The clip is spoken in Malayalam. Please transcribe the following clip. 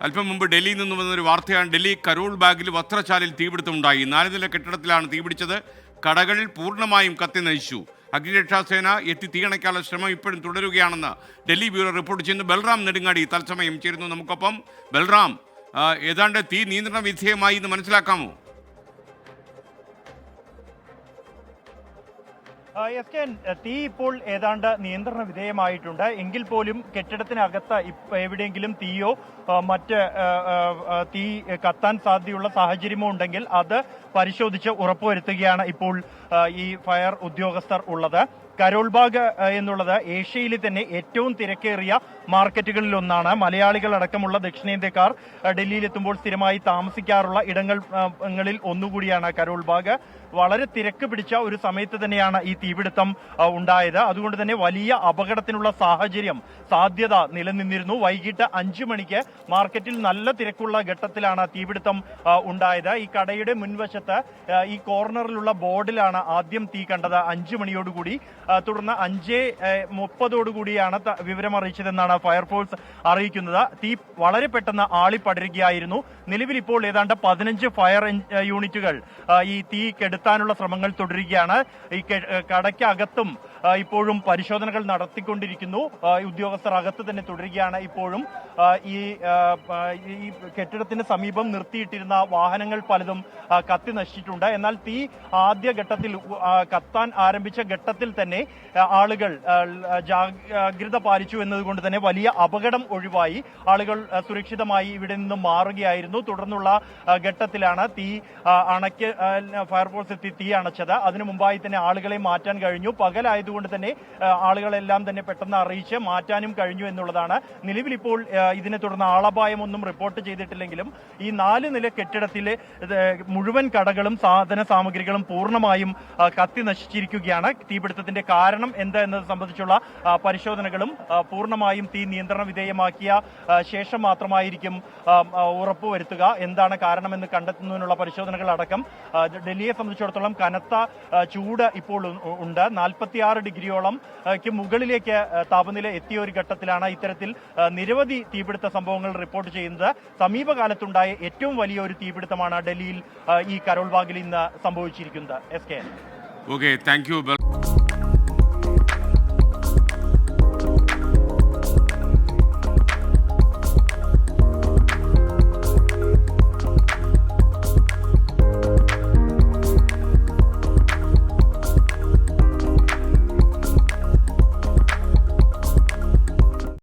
അല്പം മുമ്പ് ഡൽഹിയിൽ നിന്ന് വന്നൊരു വാർത്തയാണ്. ഡൽഹി കരോൾ ബാഗിൽ വസ്ത്രശാലയിൽ തീപിടുത്തമുണ്ടായി. 4 നില കെട്ടിടത്തിലാണ് തീപിടിച്ചത്. കടകൾ പൂർണ്ണമായും കത്തി നശിച്ചു. അഗ്നിരക്ഷാസേന എത്തി തീയണയ്ക്കാനുള്ള ശ്രമം ഇപ്പോഴും തുടരുകയാണെന്ന് ഡൽഹി ബ്യൂറോ റിപ്പോർട്ട് ചെയ്യുന്നു. ബൽറാം നെടുങ്ങാടി തത്സമയം ചേരുന്നു നമുക്കൊപ്പം. ബൽറാം, ഏതാണ്ട് തീ നിയന്ത്രണ വിധേയമായി എന്ന് മനസ്സിലാക്കാമോ? തീ ഇപ്പോൾ ഏതാണ്ട് നിയന്ത്രണ വിധേയമായിട്ടുണ്ട്. എങ്കിൽ പോലും കെട്ടിടത്തിനകത്ത് എവിടെയെങ്കിലും തീയോ മറ്റ് തീ കത്താൻ സാധ്യതയുള്ള സാഹചര്യമോ ഉണ്ടെങ്കിൽ അത് പരിശോധിച്ച് ഉറപ്പുവരുത്തുകയാണ് ഇപ്പോൾ ഈ ഫയർ ഉദ്യോഗസ്ഥർ ഉള്ളത്. കരോൾബാഗ് എന്നുള്ളത് ഏഷ്യയിലെ തന്നെ ഏറ്റവും തിരക്കേറിയ മാർക്കറ്റുകളിൽ ഒന്നാണ്. മലയാളികൾ അടക്കമുള്ള ദക്ഷിണേന്ത്യക്കാർ ഡൽഹിയിലെത്തുമ്പോൾ സ്ഥിരമായി താമസിക്കാറുള്ള ഇടങ്ങളിൽ ഒന്നുകൂടിയാണ് കരോൾബാഗ്. വളരെ തിരക്ക് പിടിച്ച ഒരു സമയത്ത് തന്നെയാണ് ഈ തീപിടുത്തം ഉണ്ടായത്. അതുകൊണ്ട് തന്നെ വലിയ അപകടത്തിനുള്ള സാധ്യത നിലനിന്നിരുന്നു. വൈകിട്ട് 5 മണിക്ക് മാർക്കറ്റിൽ നല്ല തിരക്കുള്ള ഘട്ടത്തിലാണ് തീപിടുത്തം ഉണ്ടായത്. ഈ കടയുടെ മുൻവശത്ത് ഈ കോർണറിലുള്ള ബോർഡിലാണ് ആദ്യം തീ കണ്ടത് 5 മണിയോടുകൂടി. തുടർന്ന് 5:30 വിവരം അറിയിച്ചതെന്നാണ് ഫയർഫോഴ്സ് അറിയിക്കുന്നത്. തീ വളരെ പെട്ടെന്ന് ആളിപ്പടരുകയായിരുന്നു. നിലവിൽ ഇപ്പോൾ ഏതാണ്ട് 15 ഫയർ യൂണിറ്റുകൾ ഈ തീ കെടുത്താനുള്ള ശ്രമങ്ങൾ തുടരുകയാണ്. ഈ കടയ്ക്കകത്തും ഇപ്പോഴും പരിശോധനകൾ നടത്തിക്കൊണ്ടിരിക്കുന്നു. ഉദ്യോഗസ്ഥർ അകത്ത് തന്നെ തുടരുകയാണ്. ഇപ്പോഴും ഈ കെട്ടിടത്തിന് സമീപം നിർത്തിയിട്ടിരുന്ന വാഹനങ്ങൾ പലതും കത്തി നശിച്ചിട്ടുണ്ട്. എന്നാൽ തീ ആദ്യഘട്ടത്തിൽ കത്താൻ ആരംഭിച്ച ഘട്ടത്തിൽ തന്നെ ആളുകൾ ജാഗ്രത പാലിച്ചു എന്നതുകൊണ്ട് തന്നെ വലിയ അപകടം ഒഴിവായി. ആളുകൾ സുരക്ഷിതമായി ഇവിടെ നിന്ന് മാറുകയായിരുന്നു. തുടർന്നുള്ള ഘട്ടത്തിലാണ് ഫയർഫോഴ്സ് എത്തി തീ അണച്ചത്. അതിനു മുമ്പായി തന്നെ ആളുകളെ മാറ്റാൻ കഴിഞ്ഞു. പകലായതുകൊണ്ട് തന്നെ ആളുകളെല്ലാം തന്നെ പെട്ടെന്ന് അറിയിച്ച് മാറ്റാനും കഴിഞ്ഞു എന്നുള്ളതാണ്. നിലവിൽ ഇപ്പോൾ ഇതിനെ തുടർന്ന് ആളപായമൊന്നും റിപ്പോർട്ട് ചെയ്തിട്ടില്ലെങ്കിലും ഈ 4 നില കെട്ടിടത്തിലെ മുഴുവൻ കടകളും സാധന സാമഗ്രികളും പൂർണ്ണമായും കത്തി നശിച്ചിരിക്കുകയാണ്. തീപിടുത്തത്തിന്റെ കാരണം എന്താ എന്നത് സംബന്ധിച്ചുള്ള പരിശോധനകളും പൂർണ്ണമായും തീ നിയന്ത്രണ വിധേയമാക്കിയ ശേഷം മാത്രമായിരിക്കും ഉറപ്പുവരുത്തുക. എന്താണ് കാരണമെന്ന് കണ്ടെത്തുന്നതിനുള്ള പരിശോധനകൾ അടക്കം ഡൽഹിയെ സംബന്ധിച്ചിടത്തോളം കനത്ത ചൂട് ഇപ്പോൾ ഉണ്ട്. 46 ഡിഗ്രിയോളം മുകളിലേക്ക് താപനില എത്തിയ ഒരു ഘട്ടത്തിലാണ് ഇത്തരത്തിൽ നിരവധി തീപിടുത്ത സംഭവങ്ങൾ റിപ്പോർട്ട് ചെയ്യുന്നത്. സമീപകാലത്തുണ്ടായ ഏറ്റവും വലിയ ഒരു തീപിടുത്തമാണ് ഡൽഹിയിൽ ഈ കരോൾബാഗിൽ ഇന്ന് സംഭവിച്ചിരിക്കുന്നത്. Okay, thank you.